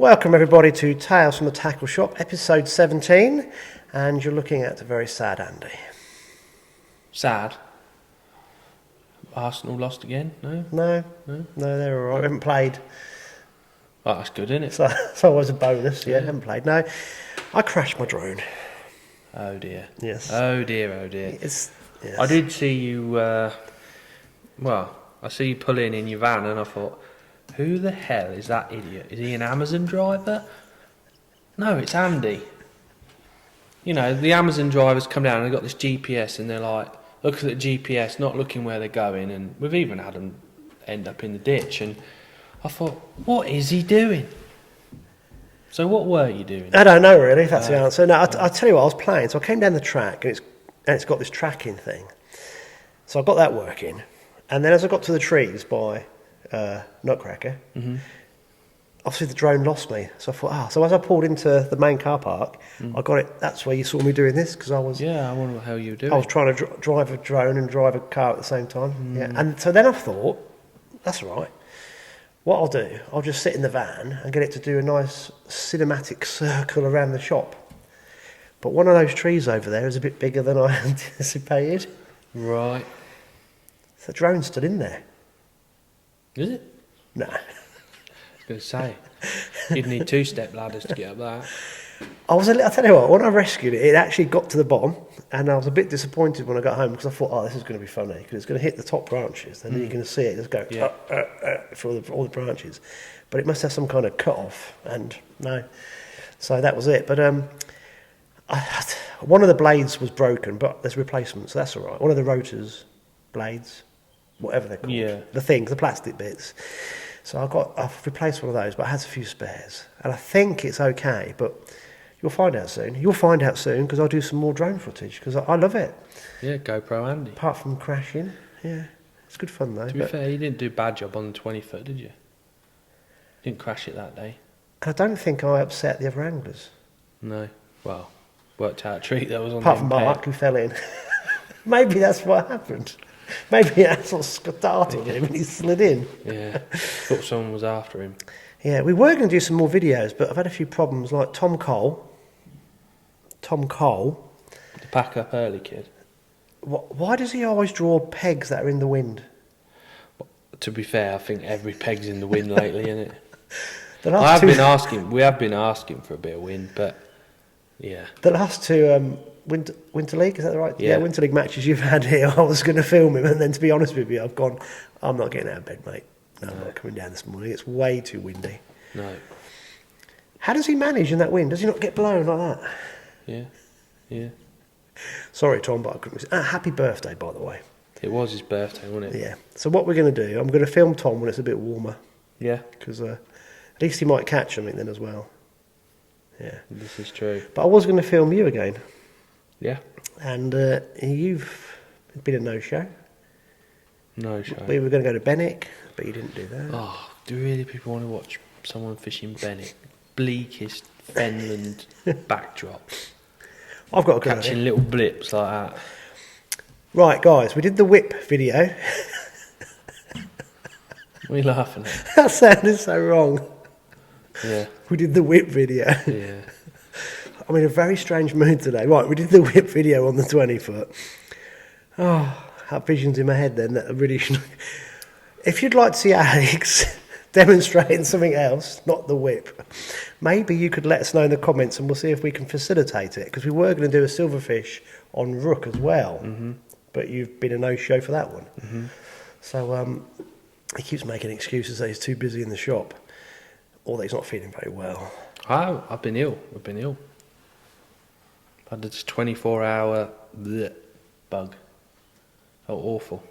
Welcome everybody to Tales from the Tackle Shop, episode 17, and you're looking at a very sad Andy. Sad? Arsenal lost again? No, they're alright. We haven't played. Oh, that's good, isn't it? So it's always a bonus, yeah, haven't played. No, I crashed my drone. Oh dear. Yes. Oh dear. Yes. I did see you, I see you pull in your van and I thought, who the hell is that idiot? Is he an Amazon driver? No, it's Andy. You know, the Amazon drivers come down and they've got this GPS and they're like, looking at the GPS, not looking where they're going, and we've even had them end up in the ditch, and I thought, what is he doing? So what were you doing? I don't know really, if that's the answer. No, I'll tell you what, I was playing, so I came down the track and it's got this tracking thing. So I got that working, and then as I got to the trees by Nutcracker, obviously the drone lost me. So I thought, so as I pulled into the main car park, I got it. That's where you saw me doing this, because I was... Yeah, I wonder how you were doing. I was trying to drive a drone and drive a car at the same time. Yeah, and so then I thought, that's all right. What I'll do, I'll just sit in the van and get it to do a nice cinematic circle around the shop. But one of those trees over there is a bit bigger than I anticipated. Right. So the drone stood in there. Is it? No. I was going to say, you'd need two-step ladders to get up that. I'll tell you what, when I rescued it, it actually got to the bottom, and I was a bit disappointed when I got home, because I thought, this is going to be funny, because it's going to hit the top branches, and then you're going to see it just go for all the branches. But it must have some kind of cut-off, and no. So that was it. But one of the blades was broken, but there's replacements, so that's all right. One of the rotors, blades, whatever they're called, the plastic bits. So I've replaced one of those, but I had a few spares, and I think it's okay. But you'll find out soon. You'll find out soon, because I'll do some more drone footage, because I love it. Yeah, GoPro Andy. Apart from crashing, yeah, it's good fun though. To be fair, you didn't do a bad job on the 20-foot, did you? Didn't crash it that day. I don't think I upset the other anglers. No. Well, worked out a treat that was on. Apart from Mark, who fell in. Maybe that's what happened. Maybe that's what started him and he slid in. Yeah, thought someone was after him. Yeah, we were going to do some more videos, but I've had a few problems, like Tom Cole. The pack up early kid. Why does he always draw pegs that are in the wind? To be fair, I think every peg's in the wind lately, isn't it? We have been asking for a bit of wind, but yeah. The last two Winter League, is that right? Yeah, Winter League matches you've had here, I was going to film him, and then to be honest with you, I've gone, I'm not getting out of bed, mate. No, I'm not coming down this morning. It's way too windy. No. How does he manage in that wind? Does he not get blown like that? Yeah. Sorry, Tom, but I couldn't... happy birthday, by the way. It was his birthday, wasn't it? Yeah. So what we're going to do, I'm going to film Tom when it's a bit warmer. Yeah. Because at least he might catch something then as well. Yeah. This is true. But I was going to film you again. Yeah. And you've been a no-show. No-show. We were going to go to Bennick, but you didn't do that. Oh, do really people want to watch someone fishing Bennick? Bleakest Fenland backdrop. I've got a good catching little blips like that. Right, guys, we did the whip video. What are you laughing at? That sounded so wrong. Yeah. We did the whip video. Yeah. I'm in a very strange mood today. Right, we did the whip video on the 20-foot. Oh, I have visions in my head then that are really... If you'd like to see Alex demonstrating something else, not the whip, maybe you could let us know in the comments and we'll see if we can facilitate it, because we were going to do a silverfish on Rook as well, but you've been a no-show for that one. So he keeps making excuses that he's too busy in the shop, or that he's not feeling very well. I've been ill. I had this 24-hour bug. Oh, awful.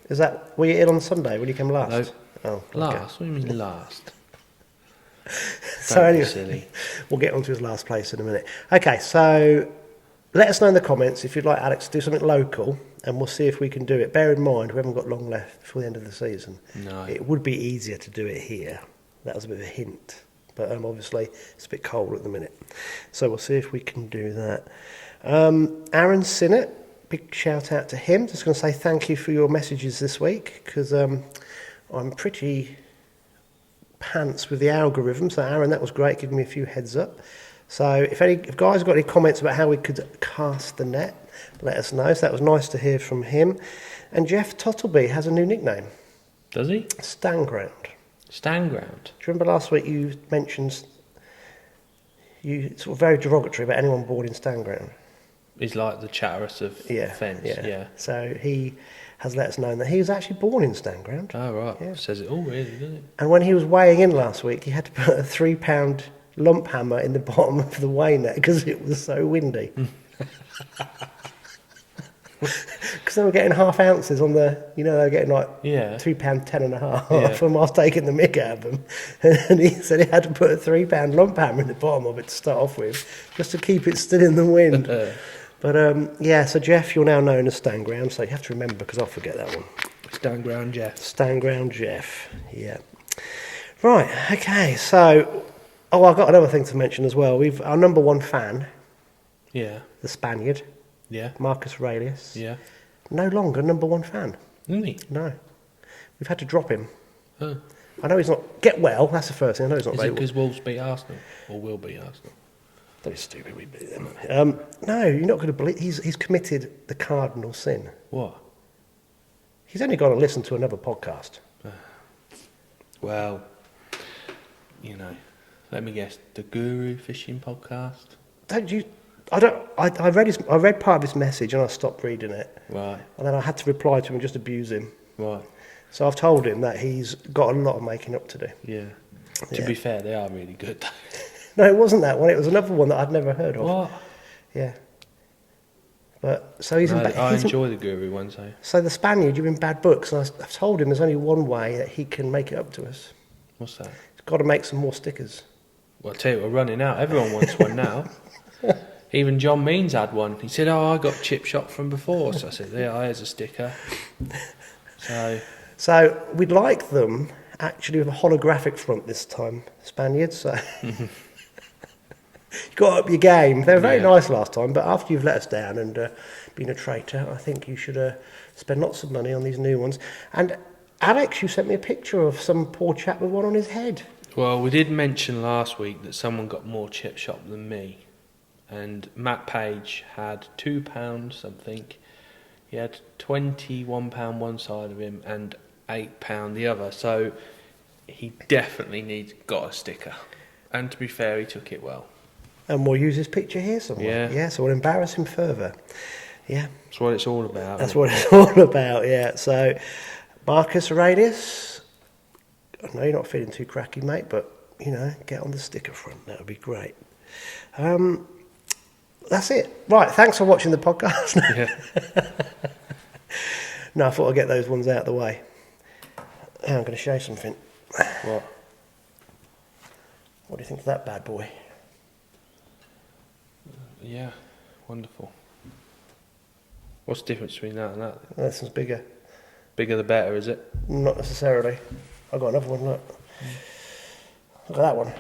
Were you ill on Sunday when you came last? No. Oh, okay. Last? What do you mean last? So anyway, silly. We'll get on to his last place in a minute. Okay, so let us know in the comments if you'd like Alex to do something local, and we'll see if we can do it. Bear in mind, we haven't got long left before the end of the season. No. It would be easier to do it here. That was a bit of a hint. But obviously, it's a bit cold at the minute. So we'll see if we can do that. Aaron Sinnott, big shout out to him. Just going to say thank you for your messages this week, because I'm pretty pants with the algorithm. So Aaron, that was great, giving me a few heads up. So if guys have got any comments about how we could cast the net, let us know. So that was nice to hear from him. And Jeff Tottleby has a new nickname. Does he? Stanground. Stanground. Do you remember last week you mentioned sort of very derogatory about anyone born in Stanground? He's like the Chatteris of Fence. Yeah. So he has let us know that he was actually born in Stanground. Oh, right. Yeah. Says it all, really, doesn't it? And when he was weighing in last week, he had to put a 3-pound lump hammer in the bottom of the weigh net because it was so windy. Because they were getting half ounces on they were getting like £3 10.5. And I was taking the mick out of them. And he said he had to put a 3-pound lump hammer in the bottom of it to start off with, just to keep it still in the wind. But so Jeff, you're now known as Stanground, so you have to remember because I'll forget that one. Stanground Jeff. Stanground Jeff, yeah. Right, okay, so, I've got another thing to mention as well. Our number one fan, the Spaniard, Marcus Aurelius, no longer number one fan. Isn't he? No. We've had to drop him. Huh. I know he's not... Get well, that's the first thing. I know he's not... Is it because Wolves beat Arsenal? Or will beat Arsenal? That is stupid, we beat them. No, you're not going to believe... He's committed the cardinal sin. What? He's only gone to listen to another podcast. Well, let me guess, the Guru Fishing Podcast? Don't you... I read part of his message and I stopped reading it. Right. And then I had to reply to him and just abuse him. Right. So I've told him that he's got a lot of making up to do. Yeah. To be fair, they are really good, though. No, it wasn't that one. It was another one that I'd never heard of. What? Yeah. But so he's I enjoy the Guru ones, though. So the Spaniard, you're in bad books, and I've told him there's only one way that he can make it up to us. What's that? He's got to make some more stickers. Well, I tell you, we're running out. Everyone wants one now. Even John Means had one. He said, I got chip shot from before. So I said, here's a sticker. So we'd like them actually with a holographic front this time, Spaniards. So you got up your game. They were very nice last time, but after you've let us down and been a traitor, I think you should spend lots of money on these new ones. And Alex, you sent me a picture of some poor chap with one on his head. Well, we did mention last week that someone got more chip shot than me. And Matt Page had £2 something. He had £21 one side of him and £8 the other. So he definitely got a sticker. And to be fair, he took it well. And we'll use his picture here somewhere. Yeah, so we'll embarrass him further. Yeah. That's what it's all about. That's what it's all about, yeah. So Marcus Aurelius, I know you're not feeling too cracky, mate, but, get on the sticker front. That would be great. That's it. Right, thanks for watching the podcast. No, I thought I'd get those ones out of the way. I'm going to show you something. What? What do you think of that bad boy? Yeah, wonderful. What's the difference between that and that? This one's bigger. Bigger the better, is it? Not necessarily. I've got another one, look. Look at that one.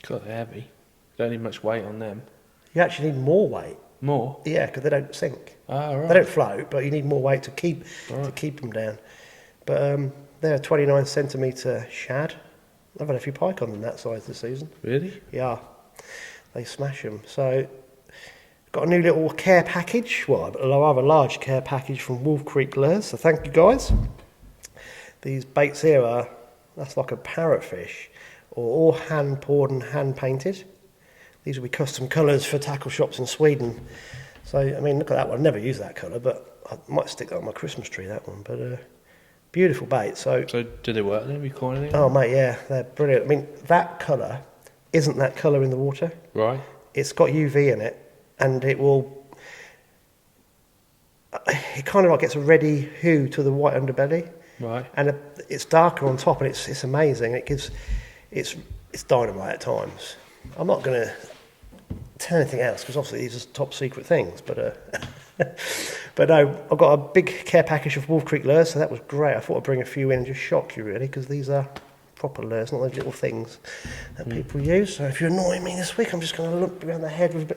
God, they're heavy. Don't need much weight on them. You actually need more weight. More? Yeah, because they don't sink. Ah, right. They don't float, but you need more weight to keep them down. But they're a 29 centimetre shad. I've had a few pike on them that size this season. Really? Yeah. They smash them. So, got a new little care package. Well, a rather large care package from Wolf Creek Lures. So thank you guys. These baits here that's like a parrotfish, or all hand poured and hand painted. These will be custom colours for tackle shops in Sweden. So, I mean, look at that one. I never use that colour, but I might stick that on my Christmas tree, that one. But beautiful bait. So do they work then? Are we calling it? Oh, mate, yeah. They're brilliant. I mean, that colour isn't that colour in the water. Right. It's got UV in it, and it kind of like gets a ready hue to the white underbelly. Right. And it's darker on top, and it's amazing. It's dynamite at times. I'm not going to tell anything else because obviously these are top secret things. But but no, I've got a big care package of Wolf Creek lures, so that was great. I thought I'd bring a few in and just shock you really, because these are proper lures, not those little things that people use. So if you're annoying me this week, I'm just going to look around the head with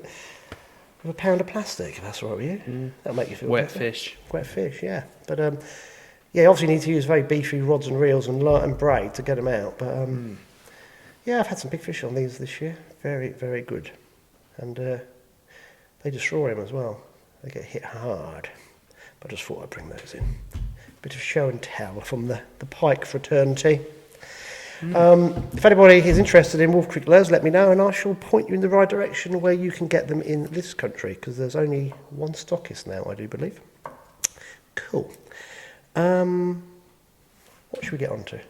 a pound of plastic. If that's all right with you, that'll make you feel wet better. fish. Wet fish, yeah. But Yeah, obviously you need to use very beefy rods and reels and braid to get them out. But yeah, I've had some big fish on these this year. Very, very good. And they destroy them as well. They get hit hard. But I just thought I'd bring those in. Bit of show and tell from the Pike fraternity. If anybody is interested in Wolf Creek lures, let me know and I shall point you in the right direction where you can get them in this country, because there's only one stockist now, I do believe. Cool. What should we get on to?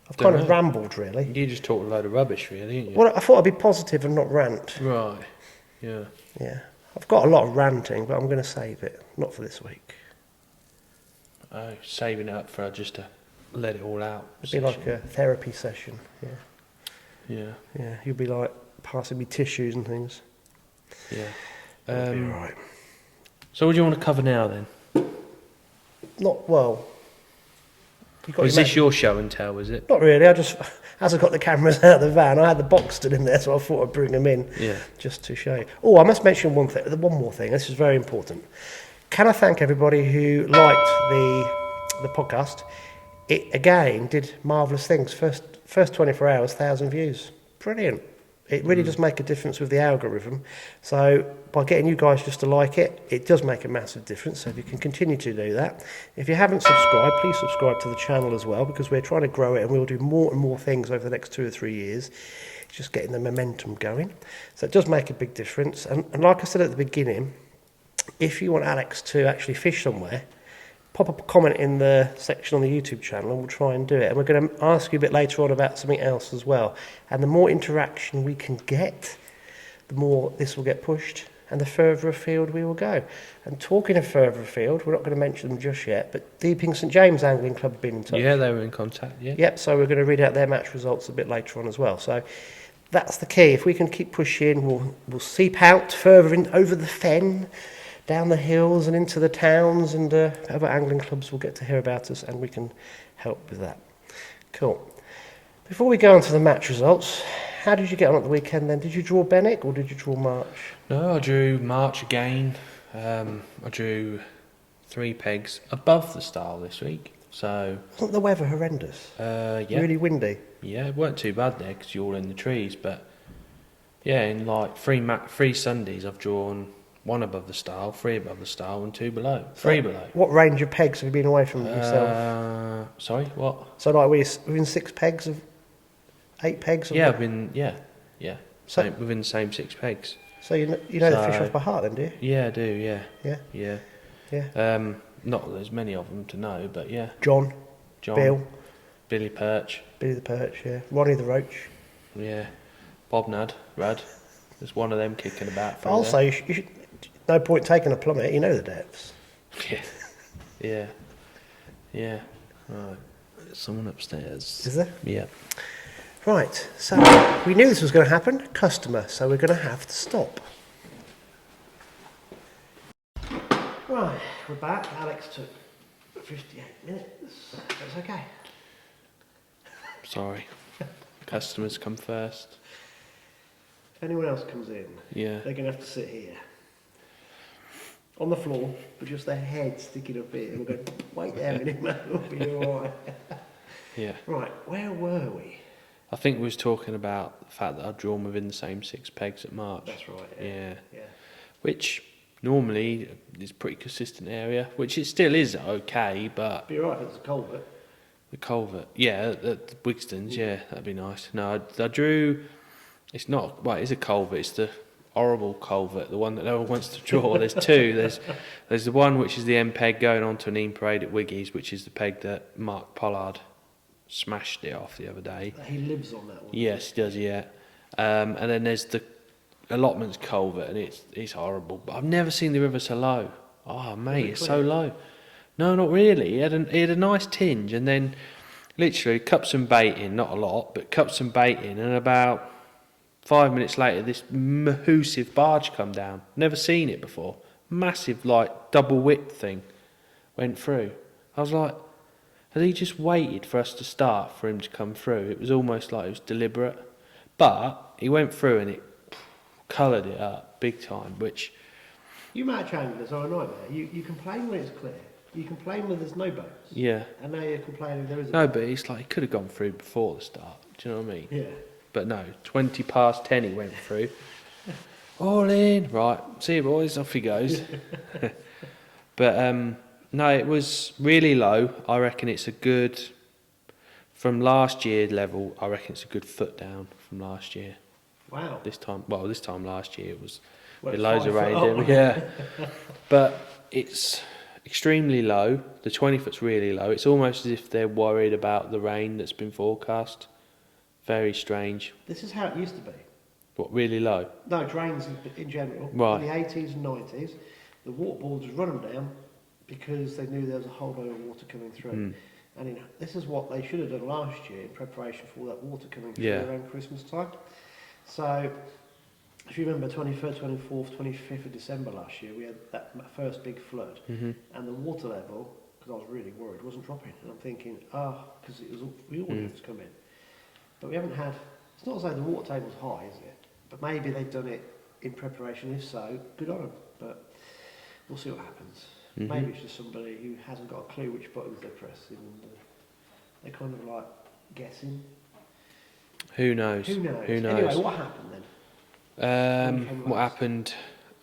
I've kind of rambled, really. You just talked a load of rubbish, really, didn't you? Well, I thought I'd be positive and not rant. Right, yeah. Yeah. I've got a lot of ranting, but I'm going to save it. Not for this week. Oh, saving it up for just to let it all out. It'd be like a therapy session, yeah. Yeah. Yeah, you'll be like passing me tissues and things. Yeah. That'll be alright. So what do you want to cover now, then? Not well. Is this your show and tell, is it? Not really. I just, as I got the cameras out of the van, I had the box stood in there, so I thought I'd bring them in, just to show you. Oh, I must mention one more thing. This is very important. Can I thank everybody who liked the podcast? It again did marvellous things. First 24 hours, 1,000 views. Brilliant. It really does make a difference with the algorithm. So by getting you guys just to like it, it does make a massive difference. So if you can continue to do that. If you haven't subscribed, please subscribe to the channel as well, because we're trying to grow it and we'll do more and more things over the next 2 or 3 years. It's just getting the momentum going. So it does make a big difference. And like I said at the beginning, if you want Alex to actually fish somewhere, pop up a comment in the section on the YouTube channel and we'll try and do it. And we're going to ask you a bit later on about something else as well. And the more interaction we can get, the more this will get pushed and the further afield we will go. And talking of further afield, we're not going to mention them just yet, but Deepings St James Angling Club have been in touch. Yeah, they were in contact, yeah. Yep, so we're going to read out their match results a bit later on as well. So that's the key. If we can keep pushing, we'll seep out further in over the fen, down the hills and into the towns, and other angling clubs will get to hear about us and we can help with that. Cool. Before we go on to the match results, how did you get on at the weekend then? Did you draw Bennick or did you draw March? No, I drew March again. I drew 3 pegs above the style this week. So Wasn't the weather horrendous? Yeah. Really windy? Yeah, it weren't too bad there because you're all in the trees. But yeah, in like 3 Sundays I've drawn 1 above the style, 3 above the style and 2 below. 3 below. What range of pegs have you been away from yourself? Sorry, what? So like within 6 pegs of 8 pegs? Yeah, I've been, So- within the same 6 pegs. So you know the fish off by heart then, do you? Yeah, I do, yeah. Yeah? Yeah. Yeah. Not that there's many of them to know, but yeah. John, Bill, Billy Perch. Billy the Perch, yeah. Ronnie the Roach. Yeah. Bob Nad, Rad. There's one of them kicking about. But also, you should, no point taking a plummet, you know the depths. Yeah. Yeah. Right. There's someone upstairs. Is there? Yeah. Right, so we knew this was going to happen. Customer, so we're going to have to stop. Right, we're back. Alex took 58 minutes. That's okay. Sorry. Customers come first. If anyone else comes in, Yeah. they're going to have to sit here. On the floor, with just their head sticking up here. And we're going, wait there a minute, man. We'll be all right. Yeah. Right, where were we? I think we was talking about the fact that I'd drawn within the same 6 pegs at March. That's right, Yeah. Yeah. Which normally is a pretty consistent area, which it still is okay, but Be all right if it's a culvert. the culvert, yeah, the Wigston's, yeah, that'd be nice. No, I drew, it's not, well, it's a culvert, it's the horrible culvert, the one that no one wants to draw. There's 2. There's the one which is the end peg going on to an Eam Parade at Wiggy's, which is the peg that Mark Pollard smashed it off the other day. He lives on that one. Yes, he does, yeah. And then there's the allotments culvert, and it's horrible. But I've never seen the river so low. Oh, mate, it's so low. No, not really. He had a nice tinge, and then literally cupped some bait in, not a lot, but cupped some bait in, and about 5 minutes later, this massive barge come down. Never seen it before. Massive, like, double width thing went through. I was like, had he just waited for us to start for him to come through? It was almost like it was deliberate. But he went through and it coloured it up big time, which... You match anglers are a nightmare. You complain when it's clear. You complain when there's no boats. Yeah. And now you're complaining there is a No, boat. but it's like he could have gone through before the start. Do you know what I mean? Yeah. But no, 20 past 10 he went through. All in. Right, see you boys, off he goes. But no, it was really low. I reckon it's a good, from last year level, I reckon it's a good foot down from last year. Wow. This time last year it was Well, loads of 5 rain. foot up. Yeah. But it's extremely low. The 20 foot's really low. It's almost as if they're worried about the rain that's been forecast. Very strange. This is how it used to be. What, really low? No, drains in general. Right. In the 80s and 90s, the water boards would run them down because they knew there was a whole load of water coming through. And this is what they should have done last year in preparation for all that water coming through around Christmas time. So, if you remember 23rd, 24th, 25th of December last year, we had that first big flood, and the water level, because I was really worried, wasn't dropping. And I'm thinking, because we all knew it was coming. But we haven't had, it's not as though the water table's high, is it? But maybe they've done it in preparation. If so, good on them. But we'll see what happens. Maybe it's just somebody who hasn't got a clue which buttons they're pressing, and they're kind of like guessing. Who knows? Who knows? Who knows? Anyway, what happened then? What happened?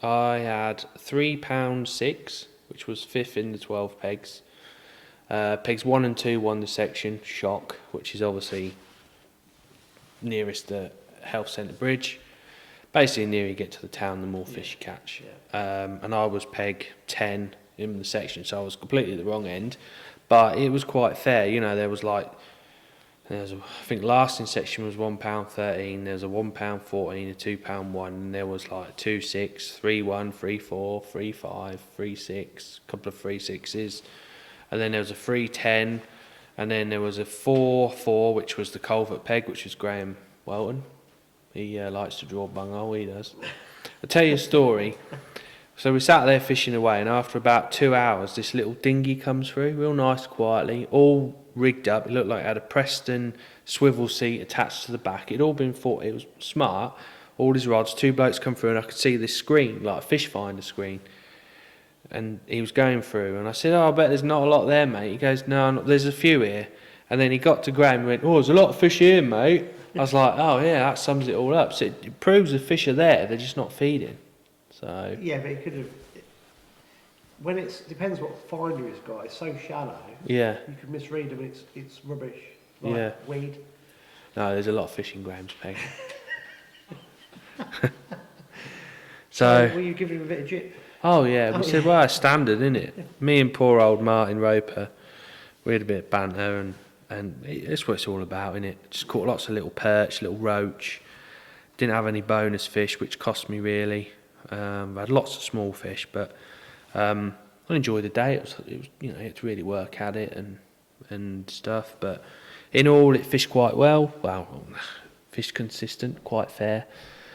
I had £3.6, which was fifth in the 12 pegs. Pegs 1 and 2 won the section, shock, which is obviously nearest the health centre bridge. Basically, the nearer you get to the town, the more fish you catch. And I was peg 10 in the section, so I was completely at the wrong end. But it was quite fair, you know. There was I think last in section was £1.13. There was a £1.14, a £2.1, and there was like 2.6, 3.1, 3.4, 3.5, 3.6, a couple of 3.6s, and then there was a 3.10, and then there was a 4.4, which was the culvert peg, which was Graham Welton. He likes to draw bunghole, he does. I'll tell you a story. So we sat there fishing away, and after about 2 hours, this little dinghy comes through, real nice, quietly, all rigged up. It looked like it had a Preston swivel seat attached to the back. It'd all been thought, it was smart. All his rods, 2 blokes come through, and I could see this screen, like a fish finder screen. And he was going through, and I said, I bet there's not a lot there, mate. He goes, no, there's a few here. And then he got to Graham and went, there's a lot of fish here, mate. I was like, yeah, that sums it all up. So it proves the fish are there, they're just not feeding. So Yeah, but it could have. When depends what finder it's got. It's so shallow. Yeah. You could misread them. It's rubbish. Like weed. No, there's a lot of fish in Graham's peg. So. Were you giving him a bit of jip? Oh yeah, we said, well, it's standard, isn't it? Me and poor old Martin Roper, we had a bit of banter, and it's what it's all about, isn't it? Just caught lots of little perch, little roach. Didn't have any bonus fish, which cost me really. I had lots of small fish, but I enjoyed the day. It was you know, it's really work at it and stuff. But in all, it fished quite well. Well, fished consistent, quite fair.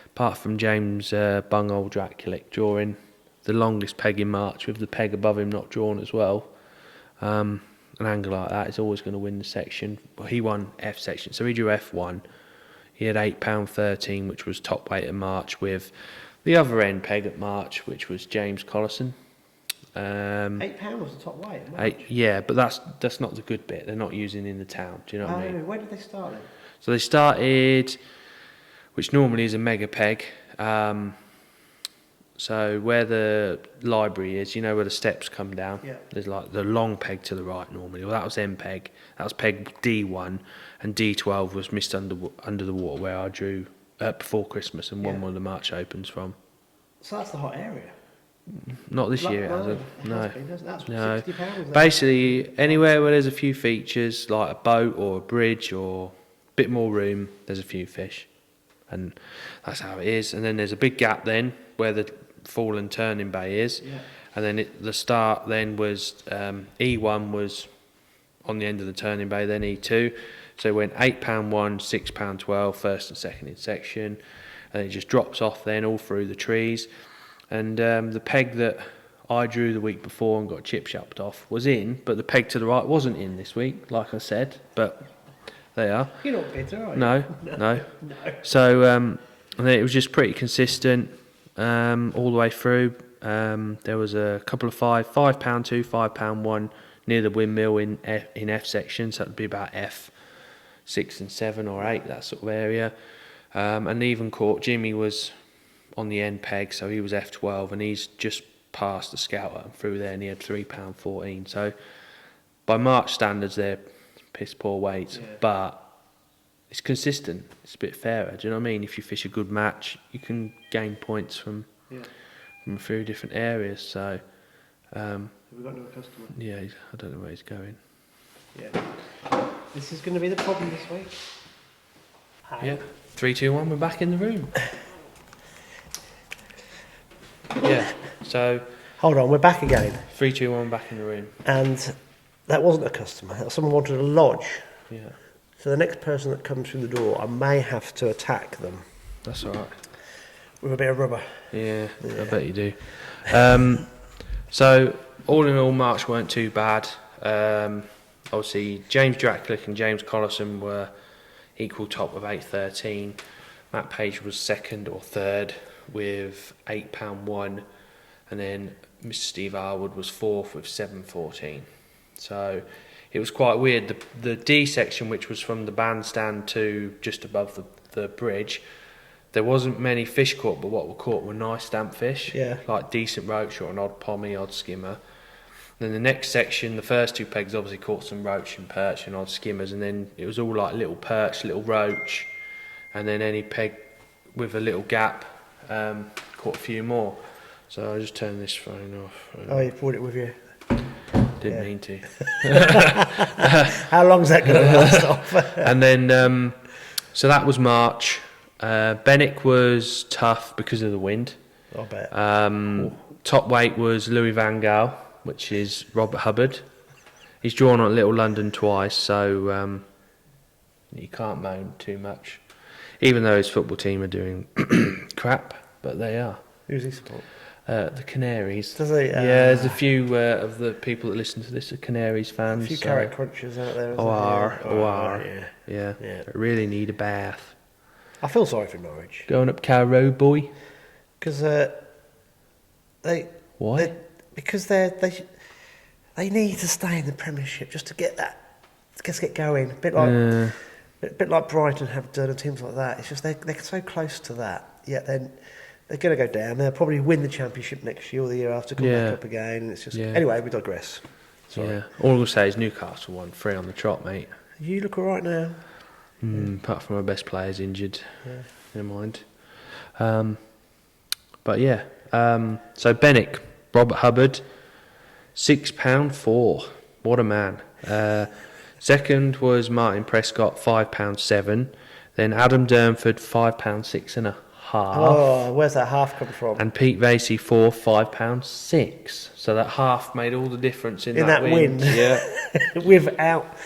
Apart from James bunghole Dracula drawing the longest peg in March with the peg above him not drawn as well. An angler like that is always going to win the section. Well, he won F section, so he drew F1. He had £8.13, which was top weight at March, with the other end peg at March, which was James Collison. £8 was the top weight at March. Yeah, but that's not the good bit. They're not using in the town. Do you know what I mean? Where did they start then? So they started, which normally is a mega peg. So where the library is, you know where the steps come down? Yeah. There's like the long peg to the right normally. Well, that was M peg. That was peg D1, and D12 was missed under the water where I drew before Christmas and won one of the March Opens from. So that's the hot area. Not this year, it hasn't. No. That's No. £60. Basically, anywhere where there's a few features, like a boat or a bridge or a bit more room, there's a few fish. And that's how it is. And then there's a big gap then where the fall and turning bay is. Yeah. And then the start then was E1 was on the end of the turning bay, then E2. So it went £8.1, £6.12, first and second in section. And it just drops off then all through the trees. And the peg that I drew the week before and got chip shopped off was in, but the peg to the right wasn't in this week, like I said. But they are. You're not bitter, are you? No. No. So and then it was just pretty consistent all the way through. There was a couple of £5 two, £5 one near the windmill in F section, so that'd be about F6 and 7 or 8, that sort of area. And even caught Jimmy was on the end peg, so he was F12, and he's just past the scouter and through there, and he had £3.14. So by March standards, they're piss poor weights, but it's consistent. It's a bit fairer. Do you know what I mean? If you fish a good match, you can gain points from a few different areas. So, have we got another customer? Yeah, I don't know where he's going. Yeah, this is going to be the problem this week. Hi. Yeah, 3, 2, 1. We're back in the room. Yeah. So. Hold on, we're back again. 3, 2, 1. Back in the room. And that wasn't a customer. Someone wanted a lodge. Yeah. So the next person that comes through the door, I may have to attack them. That's all right. With a bit of rubber. Yeah, I bet you do. So all in all, March weren't too bad. Obviously, James Dracklick and James Collison were equal top with 8.13. Matt Page was second or third with £8 one, and then Mr. Steve Harwood was fourth with 7.14. So it was quite weird. The D section, which was from the bandstand to just above the bridge, there wasn't many fish caught, but what were caught were nice stamp fish, like decent roach or an odd pommy, odd skimmer. Then the next section, the first two pegs obviously caught some roach and perch and odd skimmers, and then it was all like little perch, little roach, and then any peg with a little gap caught a few more. So I just turned this phone off. Oh, you brought it with you? Didn't mean to. How long's that going to last off? And then, so that was March. Bennick was tough because of the wind. I bet. Top weight was Louis Van Gaal, which is Robert Hubbard. He's drawn on Little London twice, so you can't moan too much. Even though his football team are doing crap, but they are. Who's he support? The Canaries. Does he? Yeah, there's a few of the people that listen to this are Canaries fans. A few carrot crunchers out there. Yeah. They really need a bath. I feel sorry for Norwich. Going up Carrow, boy. Because Why? Because they need to stay in the Premiership just to get going. A bit like Brighton have done and teams like that. It's just they're so close to that. Yet then they're going to go down. They'll probably win the Championship next year or the year after, come back up again. And it's just anyway. We digress. Sorry. Yeah. All I'll say is Newcastle won 3 on the trot, mate. You look all right now. Apart from our best players injured. Yeah. Never mind. But yeah. So Bennick, Robert Hubbard, £6.4. What a man. Second was Martin Prescott, £5.7. Then Adam Durnford, £5.6 and a half. Oh, where's that half come from? And Pete Vasey, fourth, £5.6. So that half made all the difference in that wind. Yeah. Without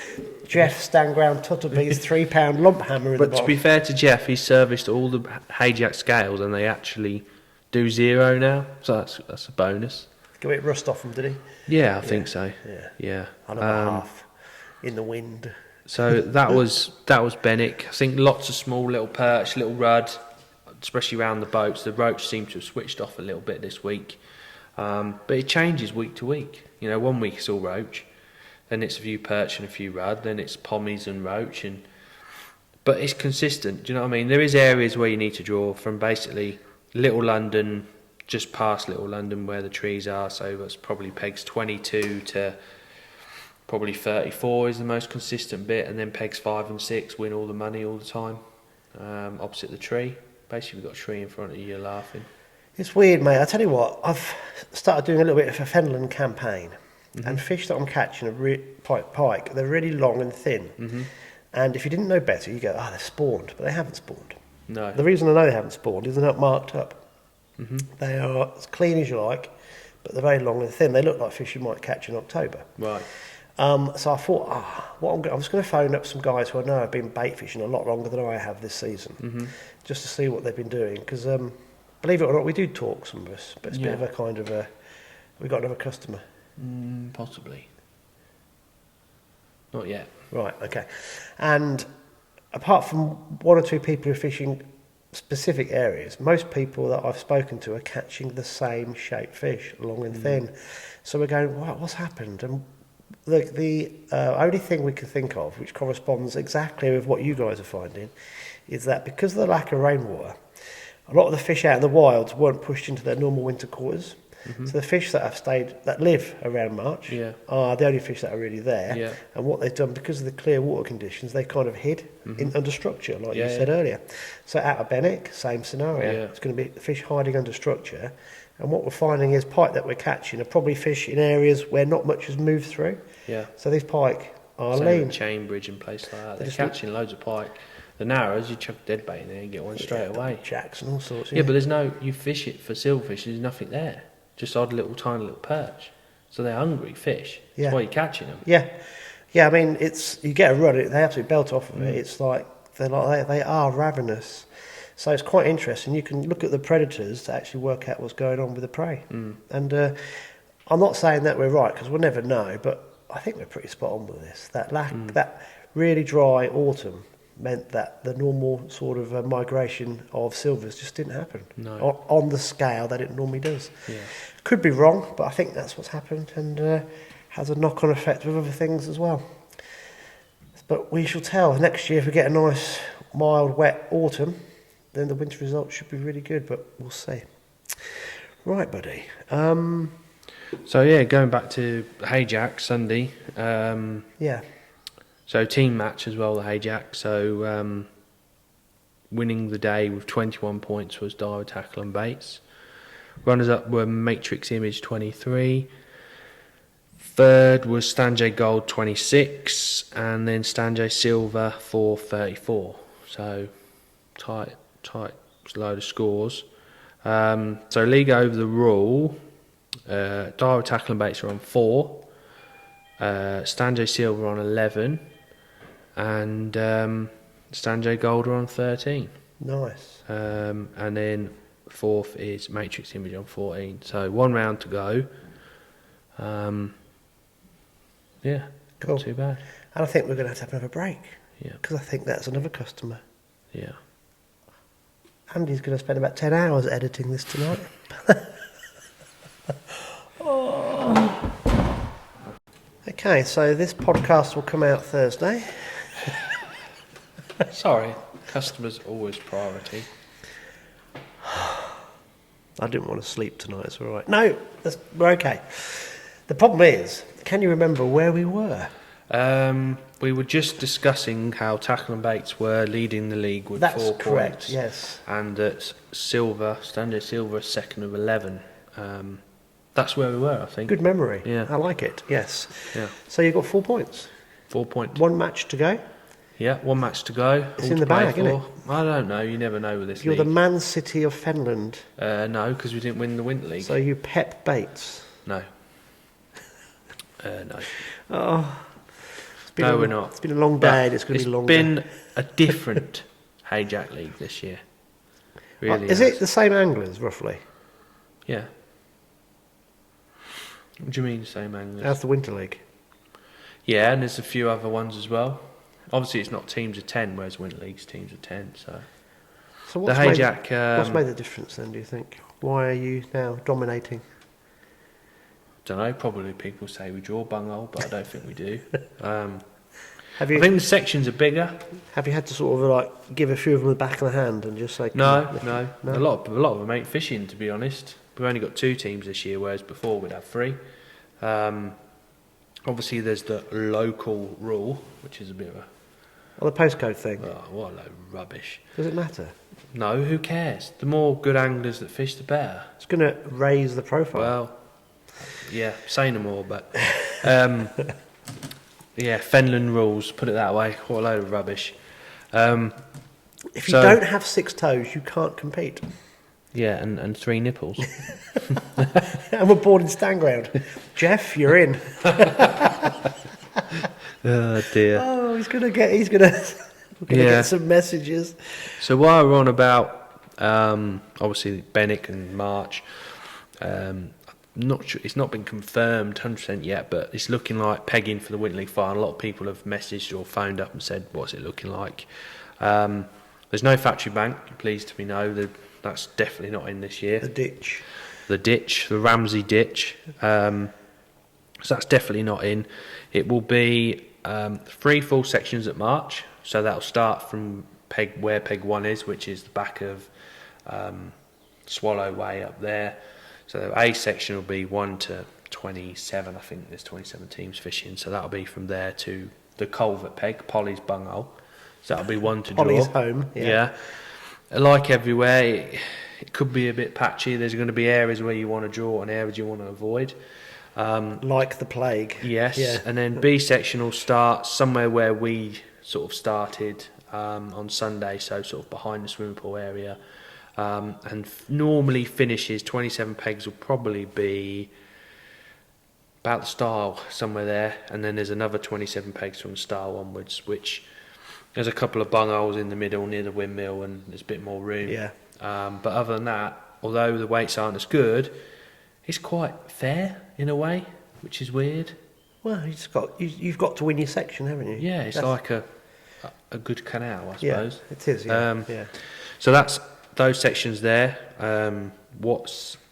Jeff Stanground Tutterby's £3 lump hammer in the bottom. But to be fair to Jeff, he's serviced all the HAJAC scales and they actually do 0 now. So that's a bonus. Got a bit of rust off him, did he? Yeah, I think so. Yeah. And a half in the wind. So that was Bennick. I think lots of small little perch, little rudd, especially around the boats. The roach seemed to have switched off a little bit this week. But it changes week to week. You know, one week it's all roach, then it's a few perch and a few rudd, then it's pommies and roach, but it's consistent. Do you know what I mean? There is areas where you need to draw from basically Little London, just past Little London where the trees are, so that's probably pegs 22 to probably 34 is the most consistent bit, and then pegs 5 and 6 win all the money all the time. Opposite the tree, basically we've got a tree in front of you, you're laughing. It's weird, mate. I tell you what, I've started doing a little bit of a Fenland campaign, and fish that I'm catching are pike. They're really long and thin, and if you didn't know better, you go, they're spawned, but they haven't spawned. No. The reason I know they haven't spawned is they're not marked up. They are as clean as you like, but they're very long and thin. They look like fish you might catch in October. Right. So I thought, I was going to phone up some guys who I know have been bait fishing a lot longer than I have this season, just to see what they've been doing. Because believe it or not, we do talk, some of us, but it's a bit of a kind of a. We got another customer. Possibly. Not yet. Right. Okay. And apart from one or two people who are fishing specific areas, most people that I've spoken to are catching the same shaped fish, long and thin. So we're going, what's happened? And the only thing we can think of, which corresponds exactly with what you guys are finding, is that because of the lack of rainwater, a lot of the fish out in the wilds weren't pushed into their normal winter quarters. So the fish that live around March are the only fish that are really there. Yeah. And what they've done, because of the clear water conditions, they kind of hid under structure, like you said earlier. So out of Bennick, same scenario. Yeah. It's going to be the fish hiding under structure. And what we're finding is pike that we're catching are probably fish in areas where not much has moved through. Yeah. So these pike are Same lean. with Chainbridge and places like that. They're just catching loads of pike. The narrows, you chuck a dead bait in there and get one straight away. Jacks and all sorts. Yeah, but you fish it for silverfish, there's nothing there. Just odd little tiny little perch. So they're hungry fish. That's why you're catching them. Yeah. I mean, you get a run, they absolutely belt off of it. It's like they are ravenous. So it's quite interesting. You can look at the predators to actually work out what's going on with the prey. And I'm not saying that we're right, because we'll never know, but I think we're pretty spot on with this. That really dry autumn meant that the normal sort of migration of silvers just didn't happen on the scale that it normally does. Yeah. Could be wrong, but I think that's what's happened, and has a knock-on effect with other things as well. But we shall tell. Next year, if we get a nice, mild, wet autumn, then the winter results should be really good, but we'll see. Right, buddy. So, yeah, going back to HAJAC Sunday. So, team match as well, the HAJAC. So, winning the day with 21 points was Daiwa Tackle Bates. Runners-up were Matrix Image 23. Third was Sanjay Gold 26. And then Sanjay Silver for 34. So, tight load of scores. So league over the rule, Daiwa Tackle Bates are on 4, Sanjay Silver on 11, and Sanjay Gold are on 13. Nice. And then fourth is Matrix Image on 14. So 1 round to go. Yeah, cool. Not too bad. And I think we're going to have another break. Yeah. Because I think that's another customer. Yeah. Andy's going to spend about 10 hours editing this tonight. Okay, so this podcast will come out Thursday. Sorry, customers always priority. I didn't want to sleep tonight, it's all right. No, we're okay. The problem is, can you remember where we were? We were just discussing how Tackle and Bates were leading the league with 4 points. That's correct, yes. And Sanjay Silver, second of 11. That's where we were, I think. Good memory. Yeah. I like it, yes. Yeah. So you've got 4 points. 4 points. 1 match to go. Yeah, 1 match to go. It's in the bag, isn't it? I don't know. You never know with this You're league. the Man City of Fenland. No, because we didn't win the Winter League. So you Pep Bates. No. No. Oh. No, we're not. It's been a long day, and it's going to be longer. It's been a different HAJAC league this year. Really Is it the same anglers, roughly, Yeah. What do you mean, same anglers? as the Winter League? Yeah, and there's a few other ones as well. Obviously, it's not teams of 10, whereas Winter League's teams of 10. So what's the HAJAC... what's made the difference then, do you think? Why are you now dominating? Don't know, probably people say we draw bunghole, but I don't think we do. Have you I think the sections are bigger. have you had to sort of like give a few of them the back of the hand and just say No. No? A lot of them ain't fishing, to be honest. We've only got 2 teams this year, whereas before we'd have 3. Obviously, there's the local rule, which is a bit of a... Oh, the postcode thing. Oh, what a load of rubbish. Does it matter? No, who cares? The more good anglers that fish, the better. It's going to raise the profile. Well, yeah, say no more, but... yeah, Fenland rules, put it that way. What a load of rubbish. If you don't have 6 toes, you can't compete. Yeah, and 3 nipples. And we're bored in stand ground. Jeff, you're in. Oh dear. Oh, we're gonna get some messages. So while we're on about obviously Bennick and March, not sure, it's not been confirmed 100% yet, but it's looking like pegging for the Winter League final. A lot of people have messaged or phoned up and said, "What's it looking like?" There's no factory bank, pleased to be know. That's definitely not in this year. The ditch. The Ramsay ditch. So that's definitely not in. It will be 3 full sections at March. So that'll start from where peg 1 is, which is the back of Swallow Way up there. So A section will be 1 to 27. I think there's 27 teams fishing. So that'll be from there to the culvert peg, Polly's bunghole. So that'll be one to draw. Polly's home. Yeah. Like everywhere, it could be a bit patchy. There's going to be areas where you want to draw and areas you want to avoid. Like the plague. Yes. Yeah. And then B section will start somewhere where we sort of started on Sunday, so sort of behind the swimming pool area. And normally finishes, 27 pegs will probably be about the stile somewhere there, and then there's another 27 pegs from the stile onwards, which there's a couple of bungholes in the middle near the windmill and there's a bit more room. Yeah. But other than that, although the weights aren't as good, it's quite fair in a way, which is weird. Well, you've got to win your section, haven't you? Yeah, it's like a good canal, I suppose. Yeah, it is. Yeah. Yeah. So that's those sections there.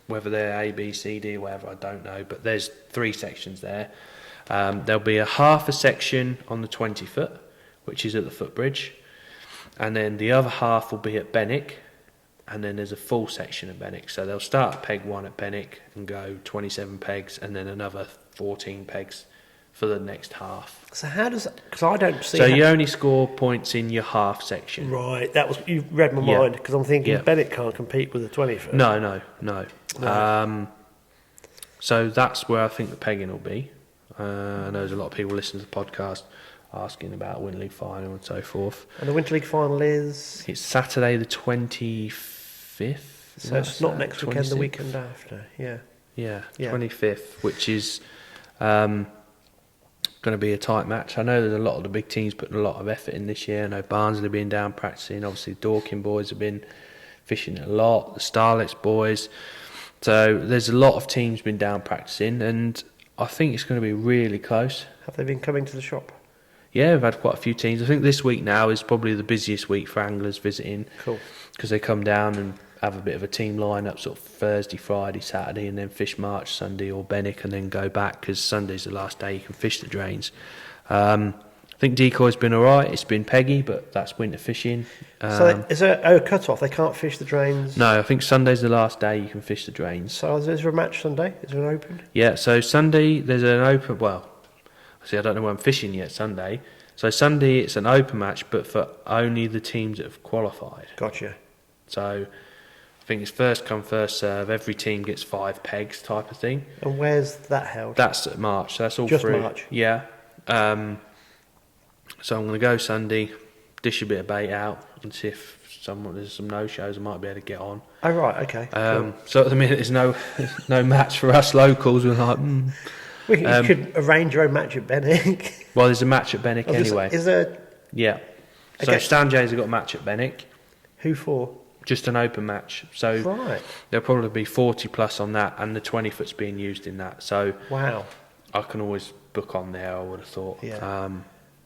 Whether they're A, B, C, D, or whatever, I don't know. But there's 3 sections there. There'll be a half a section on the 20 foot, which is at the footbridge, and then the other half will be at Bennick, and then there's a full section at Bennick. So they'll start at peg 1 at Bennick and go 27 pegs, and then another 14 pegs for the next half. So how does that... Because I don't see... So you only score points in your half section. Right, you read my mind, because I'm thinking Bennick can't compete with the 20-foot. No. So that's where I think the pegging will be. I know there's a lot of people listening to the podcast asking about Winter League final and so forth. And the Winter League final is... It's Saturday the 25th. So it's not next weekend, 26th? the weekend after, yeah. Yeah, 25th, which is going to be a tight match. I know there's a lot of the big teams putting a lot of effort in this year. I know Barnsley have been down practicing. Obviously, Dorking boys have been fishing a lot. The Starlets boys. So there's a lot of teams been down practicing, and I think it's going to be really close. Have they been coming to the shop? Yeah, we've had quite a few teams. I think this week now is probably the busiest week for anglers visiting. Cool. Because they come down and have a bit of a team line-up, sort of Thursday, Friday, Saturday, and then fish March, Sunday or Bennick, and then go back, because Sunday's the last day you can fish the drains. I think decoy's been all right. It's been peggy, but that's winter fishing. So is there a cut-off? They can't fish the drains? No, I think Sunday's the last day you can fish the drains. So is there a match Sunday? Is there an open? Yeah, so Sunday there's an open... Well, see, I don't know where I'm fishing yet Sunday. So Sunday it's an open match, but for only the teams that have qualified. Gotcha. So I think it's first come, first serve. Every team gets 5 pegs type of thing. And where's that held? That's at March. So that's all Just through. March? Yeah. So I'm going to go Sunday, dish a bit of bait out, and see if there's some no-shows I might be able to get on. Oh, right, okay. Cool. So at the minute there's no match for us locals. We're like, Well, you could arrange your own match at Bennick. Well, there's a match at Bennick anyway. Is there... Yeah. So Okay. Sanjay's have got a match at Bennick. Who for? Just an open match. So Right. there'll probably be 40 plus on that, and the 20 foot's being used in that. So Wow. I can always book on there, I would have thought. Yeah.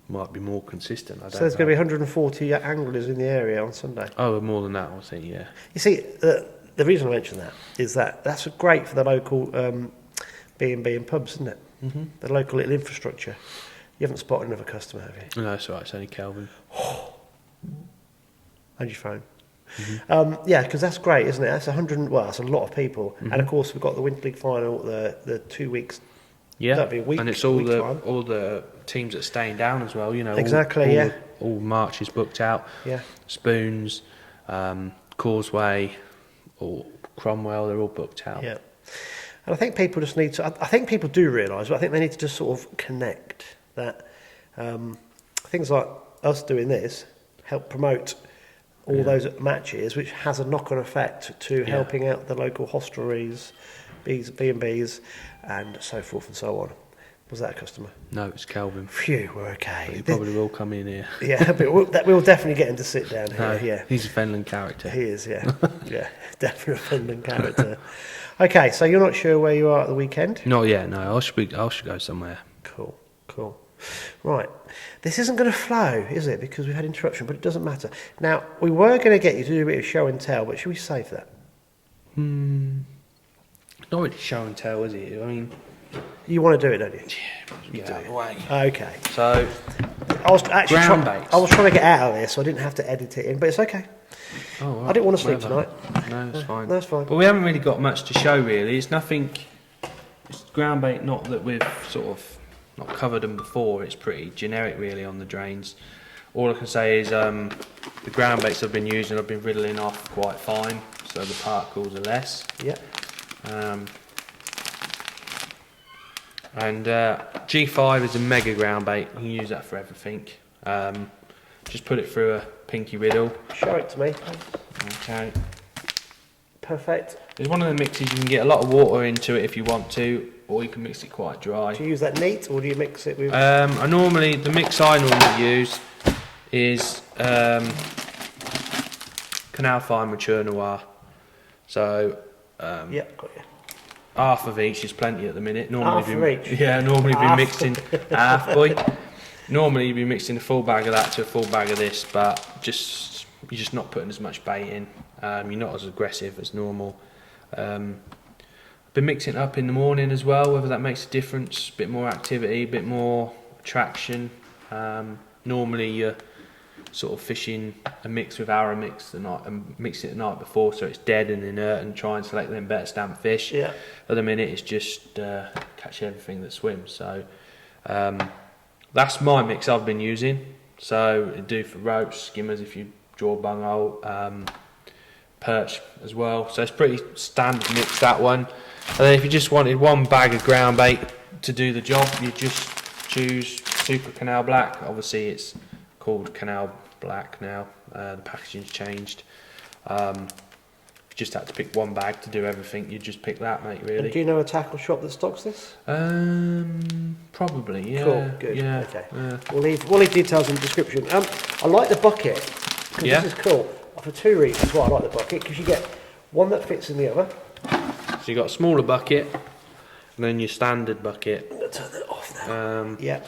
Might be more consistent. I don't So there's know. going to be 140 anglers in the area on Sunday. Oh, more than that, I think, yeah. You see, the reason I mention that is that that's great for the local B&B and pubs, isn't it? Mm-hmm. The local little infrastructure. You haven't spotted another customer, have you? No, it's all right, it's only Kelvin. And your phone. Mm-hmm. Yeah, because that's great, isn't it? That's that's a lot of people. Mm-hmm. And of course, we've got the Winter League final, the 2 weeks. Yeah, that'd be a week, and it's all the teams that are staying down as well. You know, exactly. All March is booked out. Yeah, Spoons, Causeway, or Cromwell, they're all booked out. Yeah, and I think people just need to. I think people do realise, but I think they need to just sort of connect that things like us doing this help promote all those matches, which has a knock-on effect to helping out the local hostleries, B&Bs, and so forth and so on. Was that a customer? No, it's Kelvin. Phew, we're okay. But he probably will come in here. Yeah, but we'll definitely get him to sit down here. No, yeah, he's a Fenland character. He is, yeah. Yeah, definitely a Finland character. Okay, so you're not sure where you are at the weekend? Not yet, no. I should go somewhere. Cool. Right, this isn't going to flow, is it? Because we've had interruption, but it doesn't matter. Now, we were going to get you to do a bit of show and tell, but should we save that? Not really show and tell, is it? I mean, you want to do it, don't you? you get out of the way. Okay. So, I was actually ground baits. I was trying to get out of this, so I didn't have to edit it in, but it's okay. Oh, right. I didn't want to sleep Whatever. tonight. No, it's fine. No, it's fine. But we haven't really got much to show, really. It's nothing. It's ground bait, not that we've sort of not covered them before. It's pretty generic, really, on the drains. All I can say is the ground baits I've been using, I've been riddling off quite fine, so the particles are less. Yeah. And G5 is a mega ground bait. You can use that for everything. Just put it through a pinky riddle. Show it to me. Okay. Perfect. It's one of the mixes you can get a lot of water into it if you want to, or you can mix it quite dry. Do you use that neat, or do you mix it with? The mix I normally use is Canal Fine Mature Noir. So yeah, got you. half of each is plenty at the minute. Half of each? Yeah, normally Half. be mixed in half, boy. Normally you'd be mixing a full bag of that to a full bag of this, but you're just not putting as much bait in. You're not as aggressive as normal. I've been mixing it up in the morning as well, whether that makes a difference. A bit more activity, a bit more attraction. Normally you're sort of fishing a mix with our mix the night and mix it the night before, so it's dead and inert, and try and select them better stamp fish. Yeah. At the minute it's just catch everything that swims. So that's my mix I've been using. So it'd do for ropes, skimmers if you draw bunghole, perch as well. So it's pretty standard mix, that one. And then if you just wanted one bag of ground bait to do the job, you just choose Super Canal Black. Obviously it's called Canal Black now, the packaging's changed. If you just had to pick one bag to do everything, you'd just pick that, mate, really. And do you know a tackle shop that stocks this? Probably, yeah. Cool, good. Yeah, Okay. yeah. We'll leave details in the description. I like the bucket, because Yeah. this is cool. For 2 reasons why I like the bucket, because you get one that fits in the other. So you got a smaller bucket, and then your standard bucket. I'm going to turn that off now. Yeah.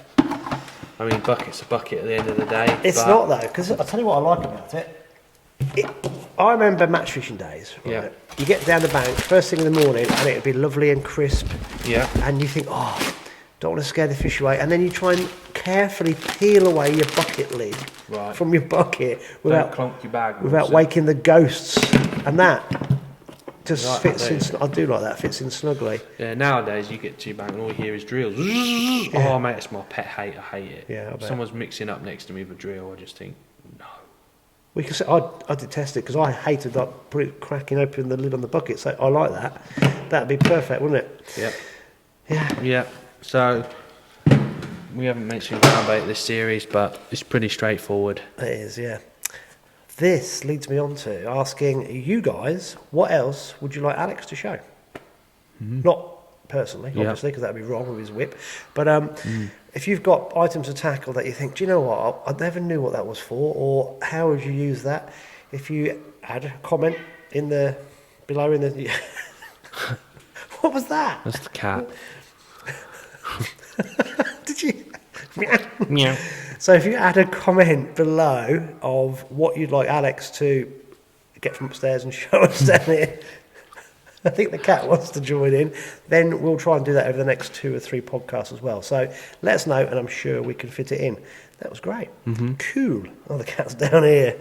I mean, bucket's a bucket at the end of the day. It's but not though, because I'll tell you what I like about it. I remember match fishing days. Right? Yeah. You get down the bank first thing in the morning, and it'd be lovely and crisp. Yeah. And you think, oh, don't want to scare the fish away, and then you try and carefully peel away your bucket lid from your bucket Don't clonk your bag. without waking the ghosts, and that just Like fits that, in. I do like that. Fits in snugly. Yeah, nowadays you get to your bank and all you hear is drills. Yeah. Oh, mate, it's my pet hate. I hate it. Yeah, I If bet. someone's mixing up next to me with a drill, I just think, no. We can say I detest it because I hated cracking open the lid on the bucket. So I like that. That'd be perfect, wouldn't it? Yep. Yeah. Yeah. So we haven't mentioned ground bait this series, but it's pretty straightforward. It is, yeah. This leads me on to asking you guys, what else would you like Alex to show? Not personally, obviously, because that'd be wrong with his whip. But if you've got items to tackle that you think, do you know what, I never knew what that was for, or how would you use that? If you add a comment in the below in the what was that? That's the cat. Did you? Meow. So if you add a comment below of what you'd like Alex to get from upstairs and show us down here, I think the cat wants to join in, then we'll try and do that over the next 2 or 3 podcasts as well. So let us know, and I'm sure we can fit it in. That was great. Cool. Oh, the cat's down here.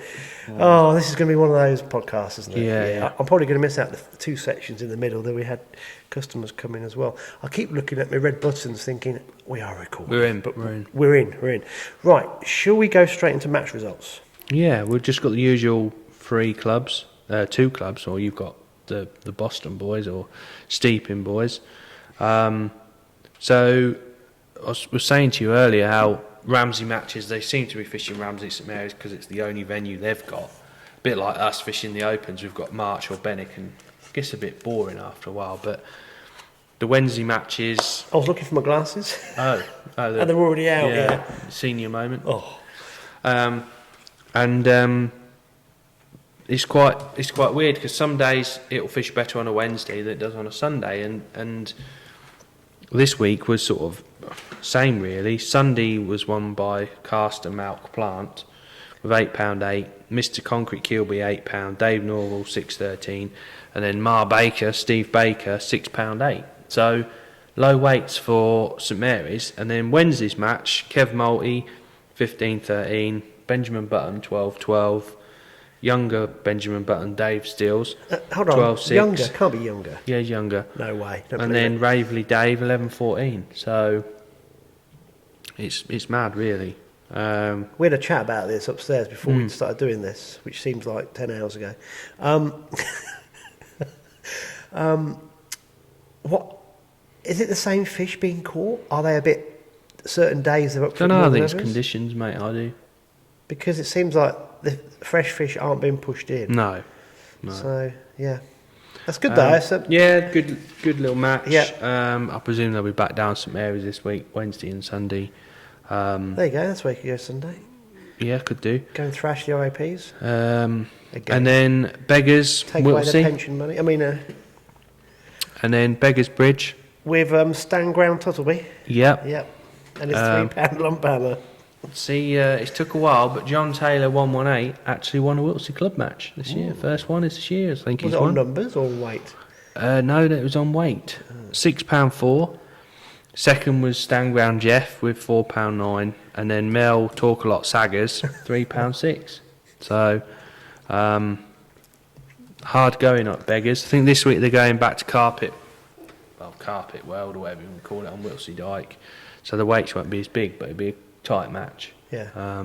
Oh, this is going to be one of those podcasts, isn't it? Yeah. I'm probably going to miss out the 2 sections in the middle that we had customers come in as well. I keep looking at my red buttons thinking, we are recording. We're in. But We're in. We're in. Right, shall we go straight into match results? Yeah, we've just got the usual 3 clubs, 2 clubs, or you've got the Boston boys or Steeping boys. So I was saying to you earlier how Ramsay matches, they seem to be fishing Ramsay St Mary's because it's the only venue they've got. A bit like us fishing the Opens, we've got March or Bennick, and it gets a bit boring after a while. But the Wednesday matches... I was looking for my glasses. and And they're already out, yeah. Senior moment. Oh. It's quite weird because some days it'll fish better on a Wednesday than it does on a Sunday, and this week was sort of Same really. Sunday was won by Caster Malk Plant with £8.8. Mr. Concrete Kilby £8. Dave Norwell £6.13, and then Steve Baker £6.8. So low weights for St Mary's. And then Wednesday's match, Kev Multy £15.13, Benjamin Button £12.12, younger Benjamin Button Dave Steels Hold on, 12.6. younger, can't be younger. Yeah, he's younger. No way. Don't And believe then Raveley Dave 11.14. So it's mad really. We had a chat about this upstairs before we started doing this, which seems like 10 hours ago. What is it? The same fish being caught? Are they a bit? Certain days they're up to Don't it know. more I than think it's others? conditions, mate. I do. Because it seems like the fresh fish aren't being pushed in. No. So yeah, that's good though. So, Yeah, good little match. Yeah. I presume they'll be back down St Mary's this week, Wednesday and Sunday. there you go. That's where you could go Sunday. Yeah, could do. Go and thrash the IAPs. And Again. then Beggars, Take away their Whittlesey, pension money. I mean, and then Beggars Bridge. with Stand Ground Tuttleby. Yep. Yep. And it's £3 lump hammer. See, it took a while, but John Taylor 118 actually won a Whittlesey club match this year. First one is this year, I think Was he's it on won. numbers or weight? No, it was on weight. £6.4. Second was Stand Ground Jeff with £4.9, and then Mel Talk a Lot Saggers £3.6. So hard going up Beggars. I think this week they're going back to carpet world or whatever you want to call it on Whittlesey Dyke. So the weights won't be as big, but it'll be a tight match. Yeah.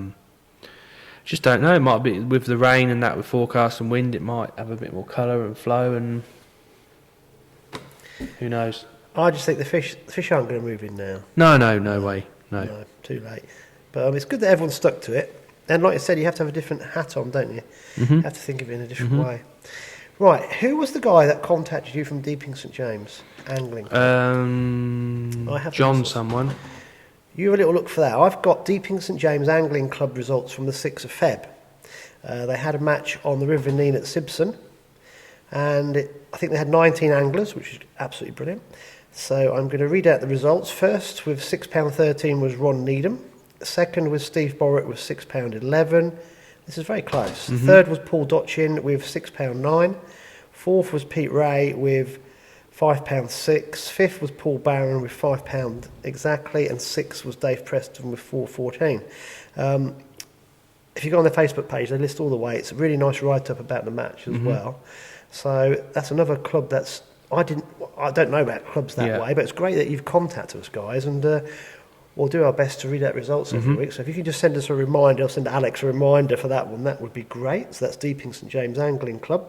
Just don't know. It might be with the rain and that, with forecast and wind, it might have a bit more colour and flow, and who knows. I just think the fish aren't going to move in now. No way. No. No, too late. But it's good that everyone's stuck to it. And like I said, you have to have a different hat on, don't you? Mm-hmm. You have to think of it in a different way. Right, who was the guy that contacted you from Deepings St James angling? I have John the results. someone. You have a little look for that. I've got Deepings St James Angling Club results from the 6th of Feb. They had a match on the River Nene at Sibson, and I think they had 19 anglers, which is absolutely brilliant. So I'm going to read out the results. First, with £6.13 was Ron Needham. Second was Steve Borrett with £6.11. This is very close. Third was Paul Dotchin with £6.9. Fourth was Pete Ray with £5.6. Fifth was Paul Barron with £5 exactly, and sixth was Dave Preston with £4.14. If you go on their Facebook page, they list all the weights. A really nice write-up about the match as well. So that's another club that's I don't know about clubs that way, but it's great that you've contacted us, guys, and we'll do our best to read out results every week. So if you can just send us a reminder, or send Alex a reminder for that one, that would be great. So that's Deeping St James Angling Club.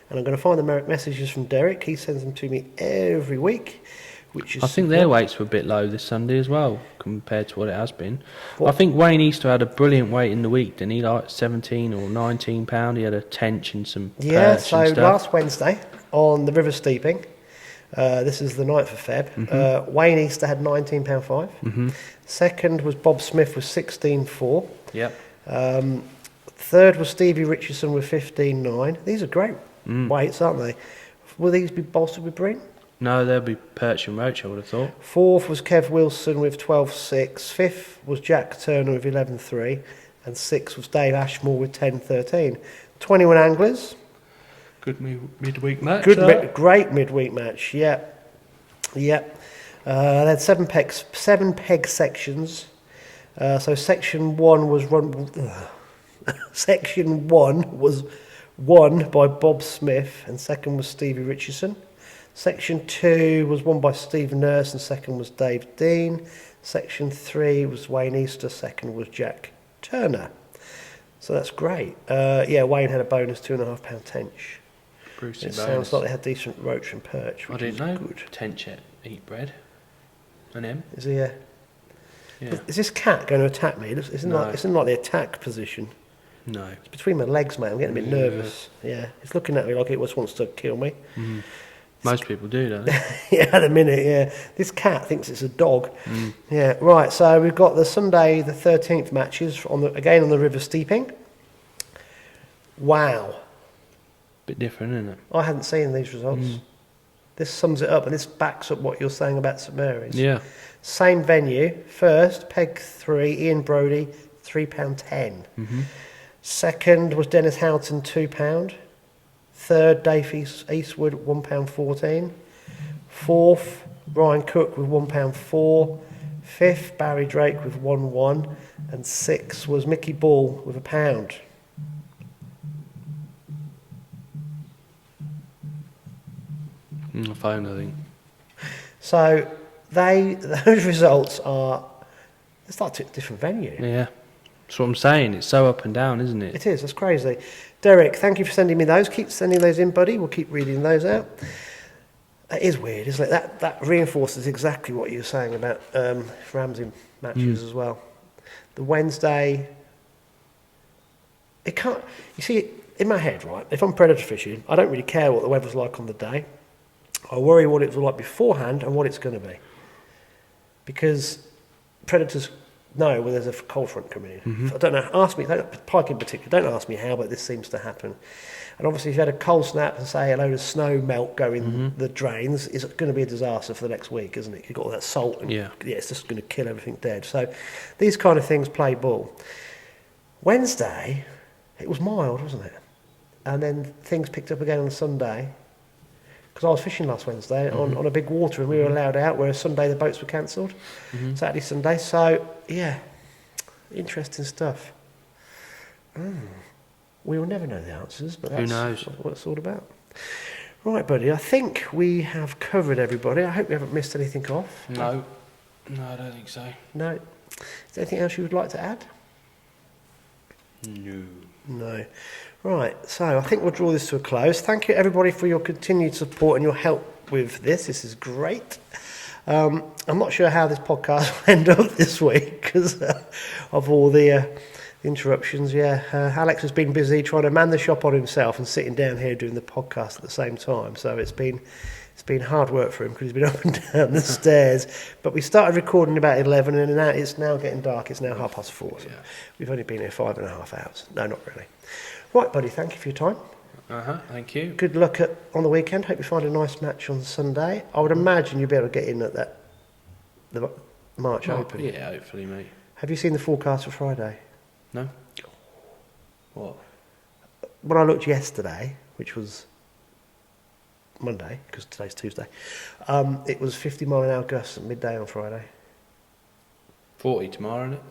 And I'm going to find the messages from Derek. He sends them to me every week, which is. I think their weights were a bit low this Sunday as well, compared to what it has been. What? I think Wayne Easter had a brilliant weight in the week, didn't he? Like 17 or 19 pound. He had a tench and some perch so and stuff. last Wednesday on the River Steeping, this is the 9th of Feb, Wayne Easter had £19.5. Second was Bob Smith with 16.4. Yep. Third was Stevie Richardson with 15.9. These are great weights, aren't they? Will these be bolstered with bream? No, there'll be perch and roach, I would have thought. Fourth was Kev Wilson with 12.6. Fifth was Jack Turner with 11.3. And sixth was Dave Ashmore with 10.13. 21 anglers. Good midweek match. Great midweek match. Yep. They had seven peg sections. So section one was section one was won by Bob Smith, and second was Stevie Richardson. Section 2 was won by Steve Nurse, and second was Dave Dean. Section 3 was Wayne Easter, second was Jack Turner. So that's great. Wayne had a bonus £2.5 tench. Brucey It sounds like they had decent roach and perch. I didn't know. Good. Tench eat bread. And him. Is he? Yeah. Is this cat going to attack me? It's in like the attack position. No. It's between my legs, mate. I'm getting a bit nervous. Yeah, it's looking at me like it just wants to kill me. Most people do, don't they? Yeah, at the minute, yeah. This cat thinks it's a dog. Yeah, right. So we've got the Sunday, the 13th matches again on the River Steeping. Wow. Bit different, isn't it? I hadn't seen these results. This sums it up, and this backs up what you're saying about St Mary's. Yeah. Same venue. First, Peg 3, Ian Brodie, £3.10. Second was Dennis Houghton, £2. Third, Dave Eastwood, £1.14. Fourth, Ryan Cook with £1.04. Fifth, Barry Drake with 1-1. And sixth was Mickey Ball with £1. Phone, I think. So those results are, it's like a different venue. Yeah. That's what I'm saying. It's so up and down, isn't it? It is, that's crazy. Derek, thank you for sending me those. Keep sending those in, buddy. We'll keep reading those out. It is weird, isn't it? That reinforces exactly what you were saying about Ramsay matches as well. The Wednesday, it can't, you see, in my head, right, if I'm predator fishing, I don't really care what the weather's like on the day. I worry what it was like beforehand and what it's going to be. Because predators know when there's a cold front coming in. I don't know, Pike in particular, don't ask me how, but this seems to happen. And obviously if you had a cold snap and say a load of snow melt going the drains, it's going to be a disaster for the next week, isn't it? You've got all that salt and it's just going to kill everything dead. So these kind of things play ball. Wednesday, it was mild, wasn't it? And then things picked up again on Sunday. Because I was fishing last Wednesday on a big water and we were allowed out, whereas Sunday the boats were cancelled. Saturday, Sunday. So, yeah, interesting stuff. We will never know the answers, but that's what it's all about. Right, buddy, I think we have covered everybody. I hope we haven't missed anything off. No, I don't think so. No. Is there anything else you would like to add? No. Right, so I think we'll draw this to a close. Thank you, everybody, for your continued support and your help with this. This is great. I'm not sure how this podcast will end up this week because of all the interruptions. Alex has been busy trying to man the shop on himself and sitting down here doing the podcast at the same time. So it's been hard work for him because he's been up and down the stairs. But we started recording about 11 and now it's now getting dark. It's now 4:30. So we've only been here 5.5 hours. No, not really. Right, buddy, thank you for your time. Thank you. Good luck on the weekend. Hope you find a nice match on Sunday. I would imagine you'll be able to get in at the March Open. Yeah, hopefully, mate. Have you seen the forecast for Friday? No. What? When I looked yesterday, which was Monday, because today's Tuesday, it was 50-mile-an-hour gusts at midday on Friday. 40 tomorrow, isn't it?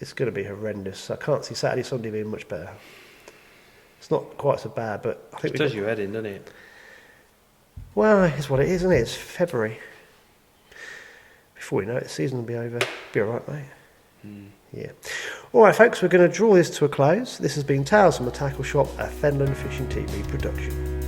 It's going to be horrendous. I can't see Saturday, Sunday being much better. It's not quite so bad, but I think it does your head in, doesn't it? Well, it's what it is, isn't it? It's February. Before you know it, the season will be over. Be all right, mate. Yeah. All right, folks, we're going to draw this to a close. This has been Tales from the Tackle Shop, a Fenland Fishing TV production.